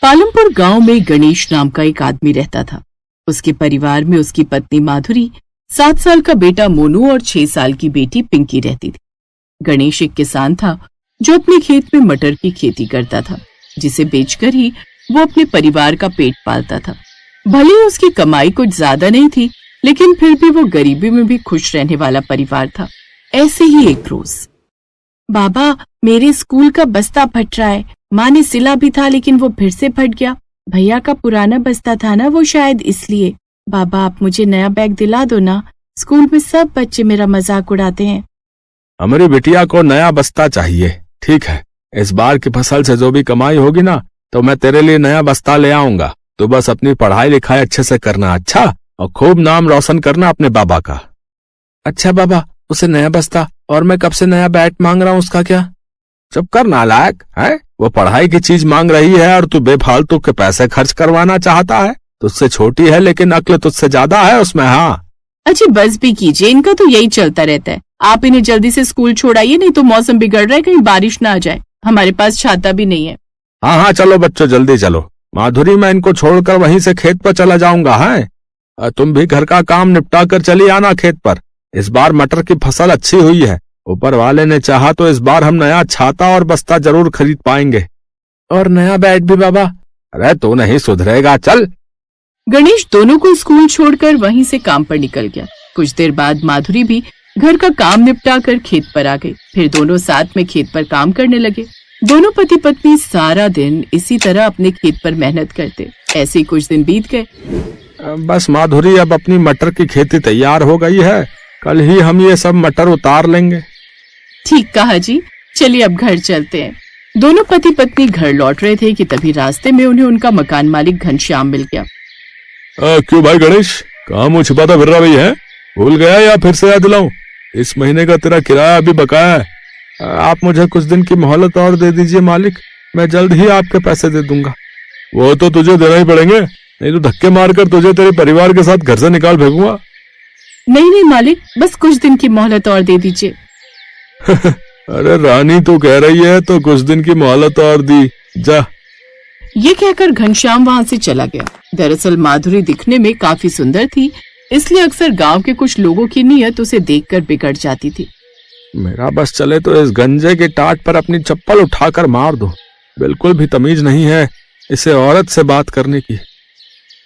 पालमपुर गांव में गणेश नाम का एक आदमी रहता था। उसके परिवार में उसकी पत्नी माधुरी, 7 साल का बेटा मोनू और 6 साल की बेटी पिंकी रहती थी। गणेश एक किसान था जो अपने खेत में मटर की खेती करता था, जिसे बेचकर ही वो अपने परिवार का पेट पालता था। भले ही उसकी कमाई कुछ ज्यादा नहीं थी, लेकिन फिर भी वो गरीबी में भी खुश रहने वाला परिवार था। ऐसे ही एक रोज, बाबा मेरे स्कूल का बस्ता फट रहा है। माँ ने सिला भी था लेकिन वो फिर से फट गया। भैया का पुराना बस्ता था ना, वो शायद इसलिए। बाबा आप मुझे नया बैग दिला दो ना, स्कूल में सब बच्चे मेरा मजाक उड़ाते हैं। हमारी बिटिया को नया बस्ता चाहिए। ठीक है, इस बार की फसल से जो भी कमाई होगी ना, तो मैं तेरे लिए नया बस्ता ले आऊंगा। तो बस अपनी पढ़ाई लिखाई अच्छे से करना, अच्छा, और खूब नाम रोशन करना अपने बाबा का। अच्छा बाबा, उसे नया बस्ता, और मैं कब से नया बैट मांग रहा हूँ, उसका क्या? चुप कर नालायक, है वो पढ़ाई की चीज मांग रही है और तू बेफालतू के पैसे खर्च करवाना चाहता है। तुझसे छोटी है लेकिन अक्ल तुझसे ज्यादा है उसमें। हाँ अच्छी बस भी कीजिए, इनका तो यही चलता रहता है। आप इन्हें जल्दी से स्कूल छोड़ाइए, नहीं तो मौसम बिगड़ रहा है, कहीं बारिश ना आ जाए। हमारे पास छाता भी नहीं है। हाँ हाँ चलो बच्चों, जल्दी चलो। माधुरी, मैं इनको छोड़कर वहीं से खेत पर चला जाऊंगा। है तुम भी घर का काम निपटा कर चली आना खेत पर। इस बार मटर की फसल अच्छी हुई है। ऊपर वाले ने चाहा तो इस बार हम नया छाता और बस्ता जरूर खरीद पाएंगे। और नया बैट भी बाबा। अरे तू नहीं सुधरेगा, चल। गणेश दोनों को स्कूल छोड़कर वहीं से काम पर निकल गया। कुछ देर बाद माधुरी भी घर का काम निपटा कर खेत पर आ गई। फिर दोनों साथ में खेत पर काम करने लगे। दोनों पति पत्नी सारा दिन इसी तरह अपने खेत पर मेहनत करते। ऐसे ही कुछ दिन बीत गए। बस माधुरी, अब अपनी मटर की खेती तैयार हो गई है। कल ही हम ये सब मटर उतार लेंगे। ठीक कहा जी, चलिए अब घर चलते हैं। दोनों पति पत्नी घर लौट रहे थे कि तभी रास्ते में उन्हें उनका मकान मालिक घनश्याम मिल गया। क्यों भाई गणेश, कहाँ मुँह छिपाता फिर रहा भाई है? भूल गया या फिर से याद दिलाऊं? इस महीने का तेरा किराया अभी बकाया है। आप मुझे कुछ दिन की मोहलत और दे दीजिए मालिक, मैं जल्द ही आपके पैसे दे दूंगा। वो तो तुझे देना ही पड़ेंगे, नहीं तो धक्के मारकर तुझे तेरे परिवार के साथ घर से निकाल फेंकूंगा। नहीं मालिक, बस कुछ दिन की मोहलत और दे दीजिए। अरे रानी तू कह रही है तो कुछ दिन की मोहलत और दी जा। ये कहकर घनश्याम वहाँ से चला गया। दरअसल माधुरी दिखने में काफी सुंदर थी, इसलिए अक्सर गांव के कुछ लोगों की नीयत उसे देखकर बिगड़ जाती थी। मेरा बस चले तो इस गंजे के टाट पर अपनी चप्पल उठाकर मार दो। बिल्कुल भी तमीज नहीं है इसे औरत से बात करने की।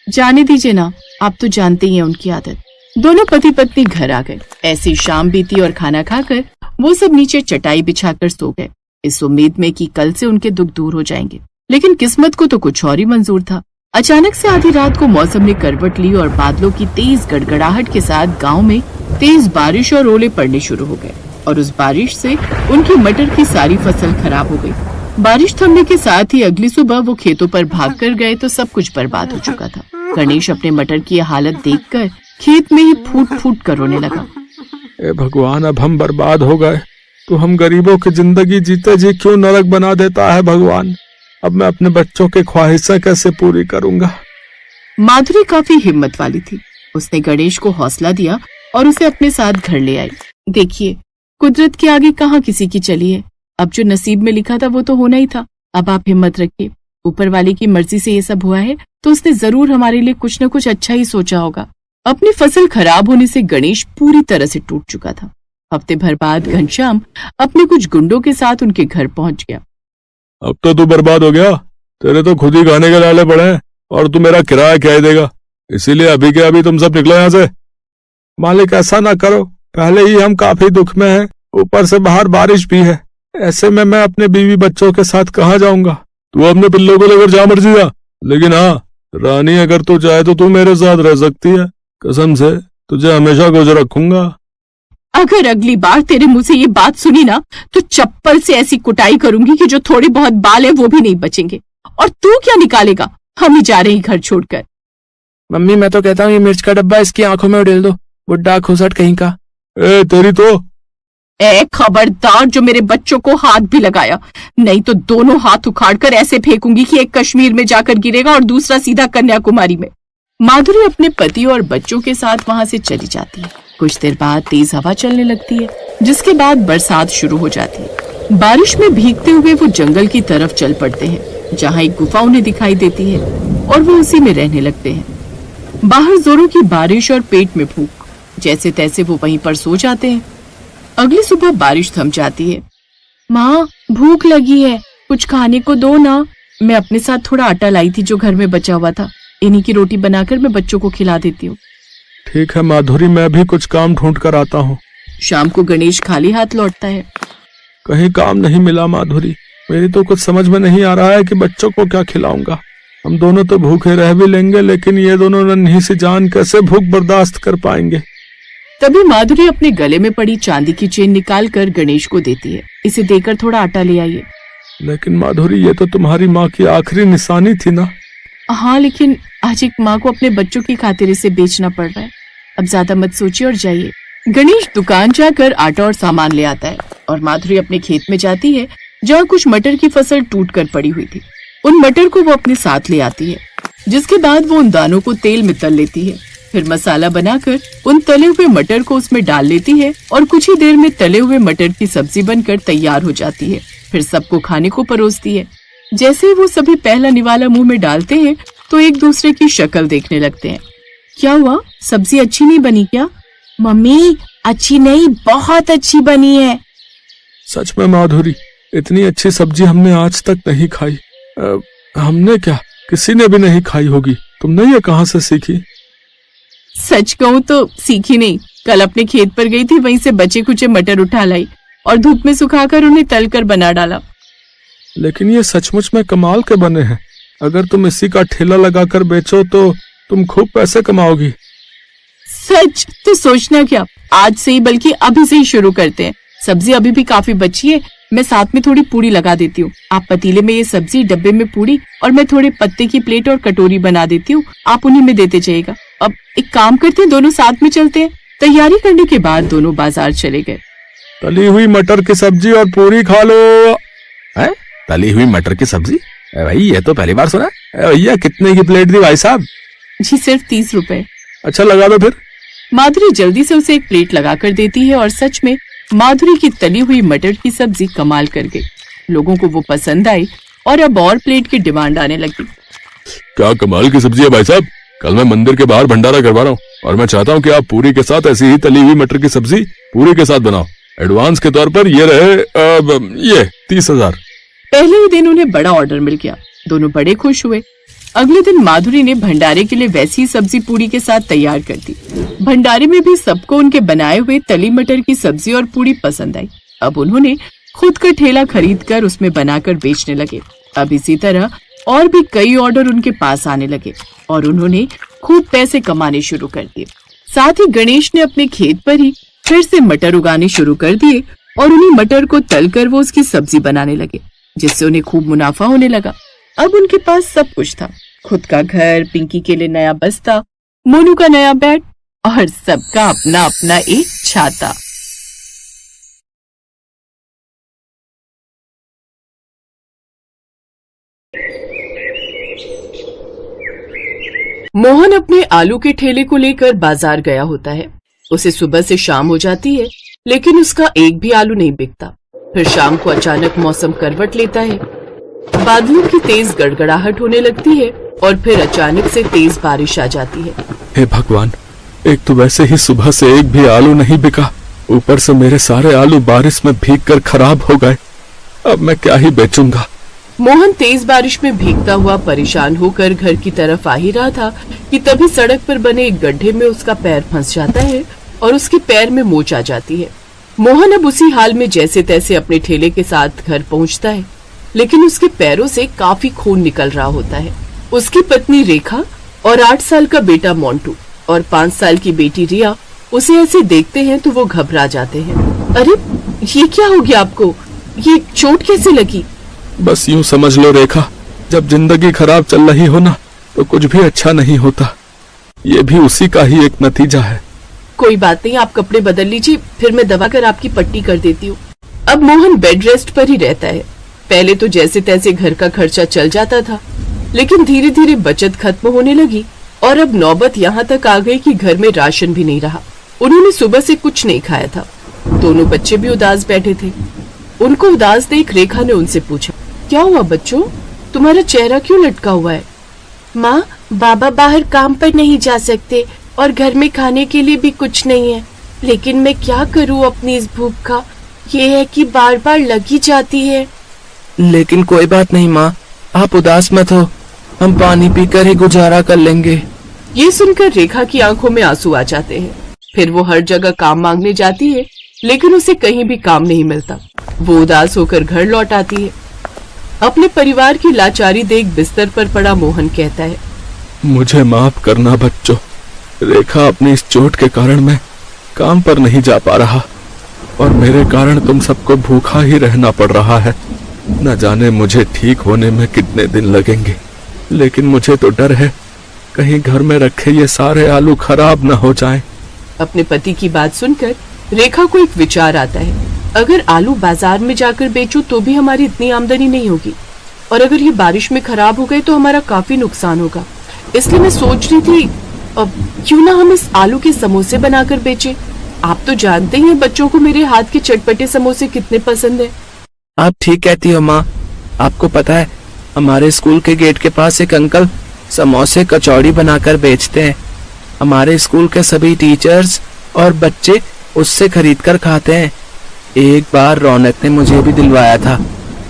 जाने दीजिए ना, आप तो जानते ही हैं उनकी आदत। दोनों पति पत्नी घर आ गए। ऐसी शाम बीती और खाना खाकर वो सब नीचे चटाई बिछाकर सो गए, इस उम्मीद में कि कल से उनके दुख दूर हो जाएंगे। लेकिन किस्मत को तो कुछ और ही मंजूर था। अचानक से आधी रात को मौसम ने करवट ली और बादलों की तेज गड़गड़ाहट के साथ गांव में तेज बारिश और ओले पड़ने शुरू हो गए। और उस बारिश से उनकी मटर की सारी फसल खराब हो गई। बारिश थमने के साथ ही अगली सुबह वो खेतों पर भागकर गए तो सब कुछ बर्बाद हो चुका था। गणेश अपने मटर की हालत देखकर खेत में ही फूट फूट कर रोने लगा। ए भगवान, अब हम बर्बाद हो गए। तो हम गरीबों की जिंदगी जीते जी क्यों नरक बना देता है भगवान। अब मैं अपने बच्चों की ख्वाहिशें कैसे पूरी करूंगा। माधुरी काफी हिम्मत वाली थी। उसने गणेश को हौसला दिया और उसे अपने साथ घर ले आई। देखिए, कुदरत के आगे कहाँ किसी की चली है। अब जो नसीब में लिखा था वो तो होना ही था। अब आप हिम्मत रखिए, ऊपर वाले की मर्जी से ये सब हुआ है तो उसने जरूर हमारे लिए कुछ न कुछ अच्छा ही सोचा होगा। अपनी फसल खराब होने से गणेश पूरी तरह से टूट चुका था। हफ्ते भर बाद घनश्याम अपने कुछ गुंडों के साथ उनके घर पहुंच गया। अब तो तू बर्बाद हो गया, तेरे तो खुद ही खाने के लाले पड़े हैं और तू मेरा किराया क्या ही देगा। इसीलिए अभी के अभी तुम सब निकलो यहाँ से। मालिक ऐसा ना करो, पहले ही हम काफी दुख में हैं, ऊपर से बाहर बारिश भी है। ऐसे में मैं अपने बीवी बच्चों के साथ कहाँ जाऊंगा। तू अपने पिल्लों को लेकर जा मर्जी जा, लेकिन हाँ रानी, अगर तू चाहे तो तू मेरे साथ रह सकती है। कसम से तुझे हमेशा गोज रखूंगा। अगर अगली बार तेरे मुंह से ये बात सुनी ना तो चप्पल से ऐसी कुटाई करूंगी कि जो थोड़े बहुत बाल है वो भी नहीं बचेंगे। और तू क्या निकालेगा, हम ही जा रहे हैं घर छोड़कर। मम्मी मैं तो कहता हूँ ये मिर्च का डब्बा इसकी आंखों में उड़ेल दो, बुड्ढा खुसट कहीं का। तेरी तो खबरदार जो मेरे बच्चों को हाथ भी लगाया, नहीं तो दोनों हाथ उखाड़कर ऐसे फेंकूंगी कि एक कश्मीर में जाकर गिरेगा और दूसरा सीधा कन्याकुमारी में। माधुरी अपने पति और बच्चों के साथ वहां से चली जाती है। कुछ देर बाद तेज हवा चलने लगती है, जिसके बाद बरसात शुरू हो जाती है। बारिश में भीगते हुए वो जंगल की तरफ चल पड़ते हैं। जहाँ एक गुफा उन्हें दिखाई देती है और वो उसी में रहने लगते हैं। बाहर जोरों की बारिश और पेट में भूख, जैसे तैसे वो वहीं पर सो जाते हैं। अगली सुबह बारिश थम जाती है। माँ, भूख लगी है, कुछ खाने को दो ना। मैं अपने साथ थोड़ा आटा लाई थी जो घर में बचा हुआ था, इन्हीं की रोटी बनाकर मैं बच्चों को खिला देती हूँ। ठीक है माधुरी, मैं भी कुछ काम ढूंढ कर आता हूँ। शाम को गणेश खाली हाथ लौटता है। कहीं काम नहीं मिला माधुरी, मेरी तो कुछ समझ में नहीं आ रहा है कि बच्चों को क्या खिलाऊंगा। हम दोनों तो भूखे रह भी लेंगे, लेकिन ये दोनों नन्ही सी जान कैसे भूख बर्दाश्त कर पाएंगे। तभी माधुरी अपने गले में पड़ी चांदी की चेन निकाल कर गणेश को देती है। इसे देकर थोड़ा आटा ले आइए। लेकिन माधुरी, ये तो तुम्हारी माँ की आखिरी निशानी थी ना। हाँ, लेकिन आज एक माँ को अपने बच्चों की खातिर इसे बेचना पड़ रहा है। अब ज्यादा मत सोचिए और जाइए। गणेश दुकान जाकर आटा और सामान ले आता है और माधुरी अपने खेत में जाती है जहाँ कुछ मटर की फसल टूट कर पड़ी हुई थी। उन मटर को वो अपने साथ ले आती है, जिसके बाद वो उन दानों को तेल में तल लेती है। फिर मसाला बनाकर उन तले हुए मटर को उसमें डाल लेती है और कुछ ही देर में तले हुए मटर की सब्जी बनकर तैयार हो जाती है। फिर सबको खाने को परोसती है। जैसे ही वो सभी पहला निवाला मुंह में डालते हैं तो एक दूसरे की शक्ल देखने लगते हैं। क्या हुआ, सब्जी अच्छी नहीं बनी क्या? मम्मी, अच्छी नहीं, बहुत अच्छी बनी है। सच में माधुरी, इतनी अच्छी सब्जी हमने आज तक नहीं खाई। हमने क्या, किसी ने भी नहीं खाई होगी। तुमने ये कहाँ से सीखी? सच कहूँ तो सीखी नहीं, कल अपने खेत पर गई थी, वहीं से बचे कुचे मटर उठा लाई और धूप में सुखाकर उन्हें तलकर बना डाला। लेकिन ये सचमुच में कमाल के बने हैं। अगर तुम इसी का ठेला लगाकर बेचो तो तुम खूब पैसे कमाओगी। सच तो सोचना क्या, आज से ही बल्कि अभी से ही शुरू करते हैं। सब्जी अभी भी काफी बची है, मैं साथ में थोड़ी पूड़ी लगा देती हूँ। आप पतीले में ये सब्जी, डब्बे में पूड़ी और मैं थोड़े पत्ते की प्लेट और कटोरी बना देती हूँ, आप उन्हीं में देते जाइएगा। अब एक काम करते हैं, दोनों साथ में चलते हैं। तैयारी करने के बाद दोनों बाजार चले गए। तली हुई मटर की सब्जी और पूरी खा लो। है? तली हुई मटर की सब्जी? भाई ये तो पहली बार सुना। भैया कितने की प्लेट दी भाई साहब? जी सिर्फ 30 रुपए। अच्छा लगा दो फिर। माधुरी जल्दी से उसे एक प्लेट लगा कर देती है और सच में माधुरी की तली हुई मटर की सब्जी कमाल कर गई। लोगों को वो पसंद आई और अब और प्लेट की डिमांड आने लगी। क्या कमाल की सब्जी है भाई साहब। कल मैं मंदिर के बाहर भंडारा करवा रहा हूँ और मैं चाहता हूँ कि आप पूरी के साथ ऐसी ही तली हुई मटर की सब्जी पूरी के साथ बनाओ। एडवांस के तौर पर ये रहे ये 30,000। पहले ही दिन उन्हें बड़ा ऑर्डर मिल गया। दोनों बड़े खुश हुए। अगले दिन माधुरी ने भंडारे के लिए वैसी ही सब्जी पूरी के साथ तैयार कर दी। भंडारे में भी सबको उनके बनाए हुए तली मटर की सब्जी और पूरी पसंद आई। अब उन्होंने खुद का ठेला खरीद कर उसमें बनाकर बेचने लगे। अब इसी तरह और भी कई ऑर्डर उनके पास आने लगे और उन्होंने खूब पैसे कमाने शुरू कर दिए। साथ ही गणेश ने अपने खेत पर ही फिर से मटर उगाने शुरू कर दिए और उन्हीं मटर को तलकर वो उसकी सब्जी बनाने लगे, जिससे उन्हें खूब मुनाफा होने लगा। अब उनके पास सब कुछ था, खुद का घर, पिंकी के लिए नया बस्ता, मोनू का नया बैट और सबका अपना अपना एक छाता। मोहन अपने आलू के ठेले को लेकर बाजार गया होता है। उसे सुबह से शाम हो जाती है, लेकिन उसका एक भी आलू नहीं बिकता। फिर शाम को अचानक मौसम करवट लेता है। बादलों की तेज गड़गड़ाहट होने लगती है और फिर अचानक से तेज बारिश आ जाती है। हे भगवान, एक तो वैसे ही सुबह से एक भी आलू नहीं बिका, ऊपर से मेरे सारे आलू बारिश में भीगकर खराब हो गए। अब मैं क्या ही बेचूंगा। मोहन तेज बारिश में भीगता हुआ परेशान होकर घर की तरफ आ ही रहा था कि तभी सड़क पर बने एक गड्ढे में उसका पैर फंस जाता है और उसके पैर में मोच आ जाती है। मोहन अब उसी हाल में जैसे तैसे अपने ठेले के साथ घर पहुंचता है, लेकिन उसके पैरों से काफी खून निकल रहा होता है। उसकी पत्नी रेखा और 8 साल का बेटा मोंटू और 5 साल की बेटी रिया उसे ऐसे देखते हैं तो वो घबरा जाते हैं। अरे ये क्या हो गया आपको? ये चोट कैसे लगी? बस यूं समझ लो रेखा, जब जिंदगी खराब चल रही हो ना तो कुछ भी अच्छा नहीं होता। ये भी उसी का ही एक नतीजा है। कोई बात नहीं, आप कपड़े बदल लीजिए, फिर मैं दवा कर आपकी पट्टी कर देती हूँ। अब मोहन बेड रेस्ट पर ही रहता है। पहले तो जैसे तैसे घर का खर्चा चल जाता था, लेकिन धीरे धीरे बचत खत्म होने लगी और अब नौबत यहाँ तक आ गई कि घर में राशन भी नहीं रहा। उन्होंने सुबह से कुछ नहीं खाया था। दोनों बच्चे भी उदास बैठे थे। उनको उदास देख रेखा ने उनसे पूछा, क्या हुआ बच्चों, तुम्हारा चेहरा क्यों लटका हुआ है? माँ, बाबा बाहर काम पर नहीं जा सकते और घर में खाने के लिए भी कुछ नहीं है, लेकिन मैं क्या करूँ अपनी इस भूख का? ये है कि बार बार लगी जाती है। लेकिन कोई बात नहीं माँ, आप उदास मत हो, हम पानी पीकर ही गुजारा कर लेंगे। ये सुनकर रेखा की आंखों में आंसू आ जाते हैं। फिर वो हर जगह काम मांगने जाती है, लेकिन उसे कहीं भी काम नहीं मिलता। वो उदास होकर घर लौट आती है। अपने परिवार की लाचारी देख बिस्तर पर पड़ा मोहन कहता है, मुझे माफ करना बच्चों, रेखा अपनी इस चोट के कारण मैं काम पर नहीं जा पा रहा और मेरे कारण तुम सबको भूखा ही रहना पड़ रहा है। न जाने मुझे ठीक होने में कितने दिन लगेंगे, लेकिन मुझे तो डर है कहीं घर में रखे ये सारे आलू खराब न हो जाएं। अपने पति की बात सुनकर रेखा को एक विचार आता है, अगर आलू बाजार में जाकर बेचूं तो भी हमारी इतनी आमदनी नहीं होगी, और अगर ये बारिश में खराब हो गए तो हमारा काफी नुकसान होगा। इसलिए मैं सोच रही थी अब क्यों ना हम इस आलू के समोसे बनाकर बेचें। आप तो जानते ही हैं बच्चों को मेरे हाथ के चटपटे समोसे कितने पसंद है। आप ठीक कहती हो माँ। आपको पता है, हमारे स्कूल के गेट के पास एक अंकल समोसे कचौड़ी बनाकर बेचते हैं। हमारे स्कूल के सभी टीचर्स और बच्चे उससे खरीद कर खाते हैं। एक बार रौनक ने मुझे भी दिलवाया था,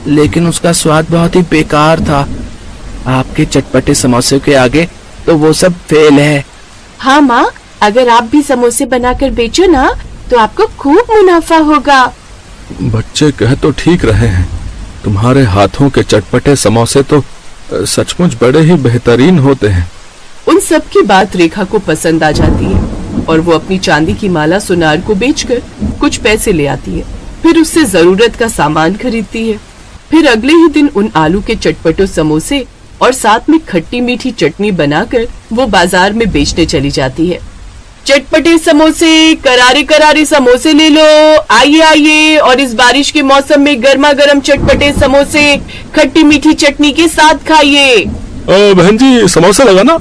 लेकिन उसका स्वाद बहुत ही बेकार था। आपके चटपटे समोसे के आगे तो वो सब फेल है। हाँ माँ, अगर आप भी समोसे बनाकर बेचो ना तो आपको खूब मुनाफा होगा। बच्चे कह तो ठीक रहे हैं, तुम्हारे हाथों के चटपटे समोसे तो सचमुच बड़े ही बेहतरीन होते हैं। उन सब की बात रेखा को पसंद आ जाती है और वो अपनी चांदी की माला सुनार को बेचकर कुछ पैसे ले आती है। फिर उससे जरूरत का सामान खरीदती है। फिर अगले ही दिन उन आलू के चटपटो समोसे और साथ में खट्टी मीठी चटनी बनाकर वो बाजार में बेचने चली जाती है। चटपटे समोसे, करारे करारे समोसे ले लो, आइए आइए, और इस बारिश के मौसम में गर्मा गर्म चटपटे समोसे खट्टी मीठी चटनी के साथ खाइए। बहन जी, समोसा लगाना,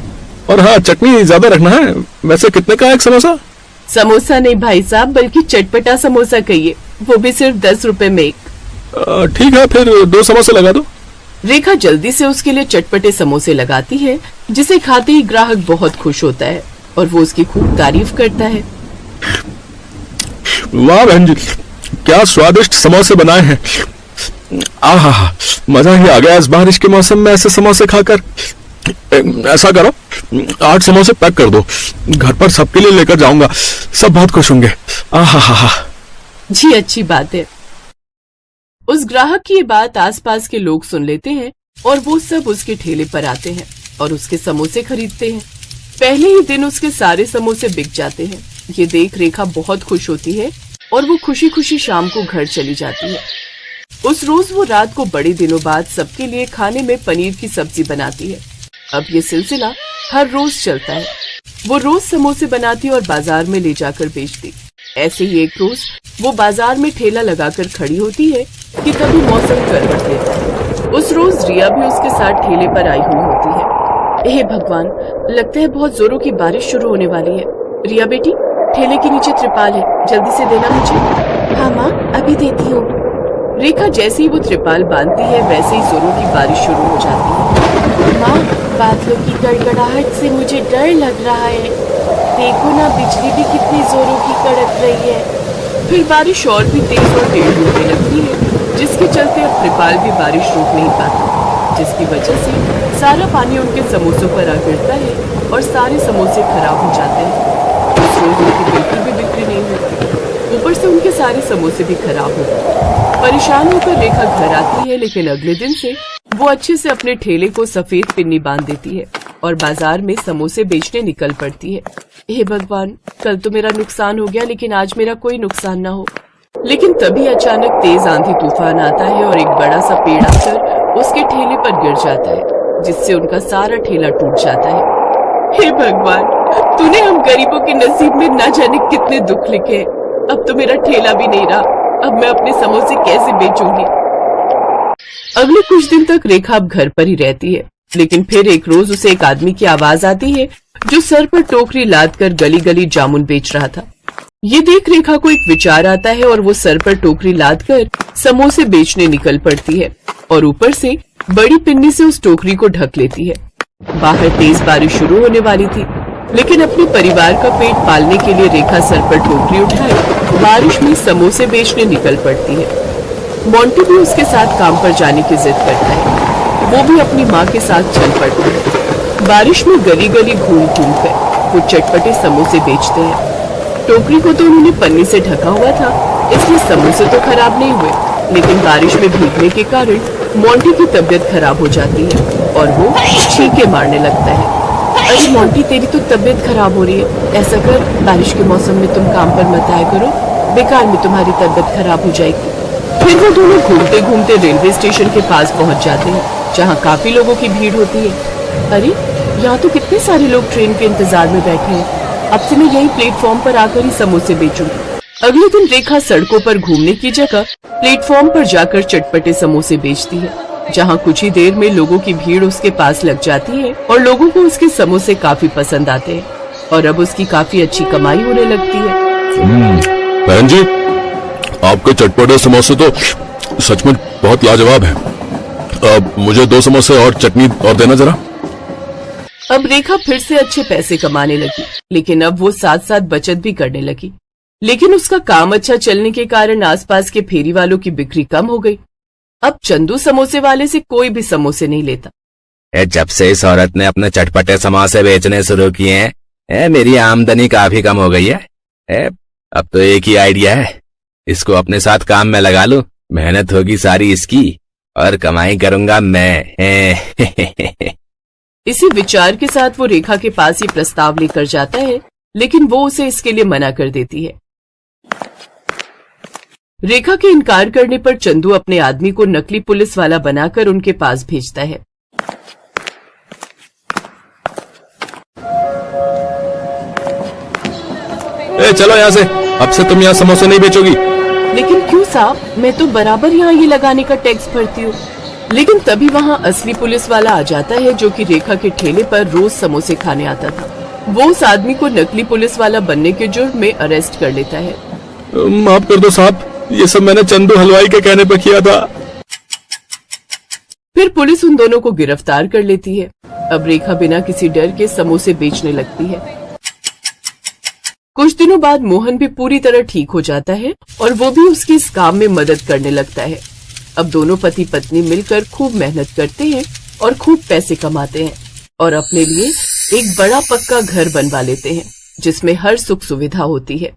और हाँ, चटनी ज्यादा रखना है। वैसे कितने का एक समोसा? समोसा नहीं भाई साहब, बल्कि चटपटा समोसा कहिए, वो भी सिर्फ 10 रुपए में एक। ठीक है, फिर 2 समोसे लगा दो। रेखा जल्दी से उसके लिए चटपटे समोसे लगाती है, जिसे खाते ही ग्राहक बहुत खुश होता है और वो उसकी खूब तारीफ करता है। वाह बहन जी, क्या स्वादिष्ट समोसे बनाए हैं। आहा, मजा ही आ गया इस बारिश के मौसम में ऐसे समोसे खाकर। ऐसा करो, 8 समोसे पैक कर दो, घर पर सबके लिए लेकर जाऊंगा, सब बहुत खुश होंगे। आहा। जी अच्छी बात है। उस ग्राहक की ये बात आसपास के लोग सुन लेते हैं और वो सब उसके ठेले पर आते हैं और उसके समोसे खरीदते हैं। पहले ही दिन उसके सारे समोसे बिक जाते हैं। ये देख रेखा बहुत खुश होती है और वो खुशी खुशी शाम को घर चली जाती है। उस रोज वो रात को बड़े दिनों बाद सबके लिए खाने में पनीर की सब्जी बनाती है। अब ये सिलसिला हर रोज चलता है। वो रोज समोसे बनाती और बाजार में ले जाकर बेचती। ऐसे ही एक रोज वो बाजार में ठेला लगाकर खड़ी होती है कि तभी मौसम करवट लेता है। उस रोज रिया भी उसके साथ ठेले पर आई हुई होती है। हे भगवान, लगता है बहुत जोरों की बारिश शुरू होने वाली है। रिया बेटी, ठेले के नीचे त्रिपाल है, जल्दी से देना मुझे। हाँ माँ, अभी देती हूँ। रेखा जैसे ही वो त्रिपाल बांधती है वैसे ही जोरों की बारिश शुरू हो जाती है। माँ, बादलों की गड़गड़ाहट से मुझे डर लग रहा है। देखो ना, बिजली भी कितनी जोरों की कड़क रही है। फिर बारिश और भी तेज और टेढ़ी होने लगती है, जिसके चलते अब त्रिपाल भी बारिश रोक नहीं पाता, जिसकी वजह से सारा पानी उनके समोसों पर आ गिरता है और सारे समोसे खराब हो जाते हैं। उस रोज उनकी बिल्कुल भी बिक्री नहीं होती, ऊपर से उनके सारे समोसे भी खराब हो गए। परेशान होकर रेखा घर आती है, लेकिन अगले दिन से वो अच्छे से अपने ठेले को सफेद पिन्नी बांध देती है और बाजार में समोसे बेचने निकल पड़ती है। हे भगवान, कल तो मेरा नुकसान हो गया, लेकिन आज मेरा कोई नुकसान ना हो। लेकिन तभी अचानक तेज आंधी तूफान आता है और एक बड़ा सा पेड़ आकर उसके ठेले पर गिर जाता है, जिससे उनका सारा ठेला टूट जाता है। हे भगवान, तूने हम गरीबों के नसीब में न जाने कितने दुख लिखे। अब तो मेरा ठेला भी नहीं रहा, अब मैं अपने समोसे कैसे बेचूंगी। अगले कुछ दिन तक रेखा अब घर पर ही रहती है, लेकिन फिर एक रोज उसे एक आदमी की आवाज आती है जो सर पर टोकरी लाद कर गली गली जामुन बेच रहा था। ये देख रेखा को एक विचार आता है और वो सर पर टोकरी लाद कर समोसे बेचने निकल पड़ती है और ऊपर से बड़ी पिन्नी से उस टोकरी को ढक लेती है। बाहर तेज बारिश शुरू होने वाली थी, लेकिन अपने परिवार का पेट पालने के लिए रेखा सर पर टोकरी उठाए बारिश में समोसे बेचने निकल पड़ती है। मोंटी भी उसके साथ काम पर जाने की जिद करता है। वो भी अपनी माँ के साथ चल पड़ता है। बारिश में गली गली घूम घूम कर वो चटपटे समोसे बेचते हैं। टोकरी को तो उन्होंने पन्नी से ढका हुआ था, इसलिए समोसे तो खराब नहीं हुए, लेकिन बारिश में भीगने के कारण मोंटी की तबीयत खराब हो जाती है और वो छींके मारने लगता है। अरे मोंटी, तेरी तो तबीयत खराब हो रही है। ऐसा कर, बारिश के मौसम में तुम काम पर मत आया करो, बेकार में तुम्हारी तबीयत खराब हो जाएगी। फिर वो दोनों घूमते घूमते रेलवे स्टेशन के पास पहुंच जाते हैं, जहाँ काफी लोगों की भीड़ होती है। अरे, यहाँ तो कितने सारे लोग ट्रेन के इंतजार में बैठे हैं। अब से मैं यही प्लेटफॉर्म पर आकर ही समोसे बेचूंगी। अगले दिन रेखा सड़कों पर घूमने की जगह प्लेटफॉर्म पर जाकर चटपटे समोसे बेचती है, जहाँ कुछ ही देर में लोगों की भीड़ उसके पास लग जाती है और लोगों को उसके समोसे काफी पसंद आते हैं और अब उसकी काफी अच्छी कमाई होने लगती है। बहन जी, आपके चटपटे समोसे तो सचमुच बहुत लाजवाब है। अब मुझे 2 समोसे और चटनी और देना जरा। अब रेखा फिर से अच्छे पैसे कमाने लगी, लेकिन अब वो साथ साथ बचत भी करने लगी। लेकिन उसका काम अच्छा चलने के कारण आसपास के फेरी वालों की बिक्री कम हो गई। अब चंदू समोसे वाले से कोई भी समोसे नहीं लेता। जब से इस औरत ने अपने चटपटे समोसे बेचने शुरू किए हैं, मेरी आमदनी काफी कम हो गई है। अब तो एक ही आइडिया है, इसको अपने साथ काम में लगा लूं। मेहनत होगी सारी इसकी और कमाई करूंगा मैं। इसी विचार के साथ वो रेखा के पास ही प्रस्ताव लेकर जाता है, लेकिन वो उसे इसके लिए मना कर देती है। रेखा के इनकार करने पर चंदू अपने आदमी को नकली पुलिस वाला बनाकर उनके पास भेजता है। चलो यहाँ से, अब से तुम यहाँ समोसे नहीं बेचोगी। लेकिन क्यों साहब, मैं तो बराबर यहाँ ये लगाने का टैक्स भरती हूँ। लेकिन तभी वहाँ असली पुलिस वाला आ जाता है, जो कि रेखा के ठेले पर रोज समोसे खाने आता था। वो उस आदमी को नकली पुलिस वाला बनने के जुर्म में अरेस्ट कर लेता है। माफ कर दो साहब, ये सब मैंने चंदू हलवाई के कहने पर किया था। फिर पुलिस उन दोनों को गिरफ्तार कर लेती है। अब रेखा बिना किसी डर के समोसे बेचने लगती है। कुछ दिनों बाद मोहन भी पूरी तरह ठीक हो जाता है और वो भी उसकी इस काम में मदद करने लगता है। अब दोनों पति पत्नी मिलकर खूब मेहनत करते हैं और खूब पैसे कमाते हैं और अपने लिए एक बड़ा पक्का घर बनवा लेते हैं, जिसमें हर सुख सुविधा होती है।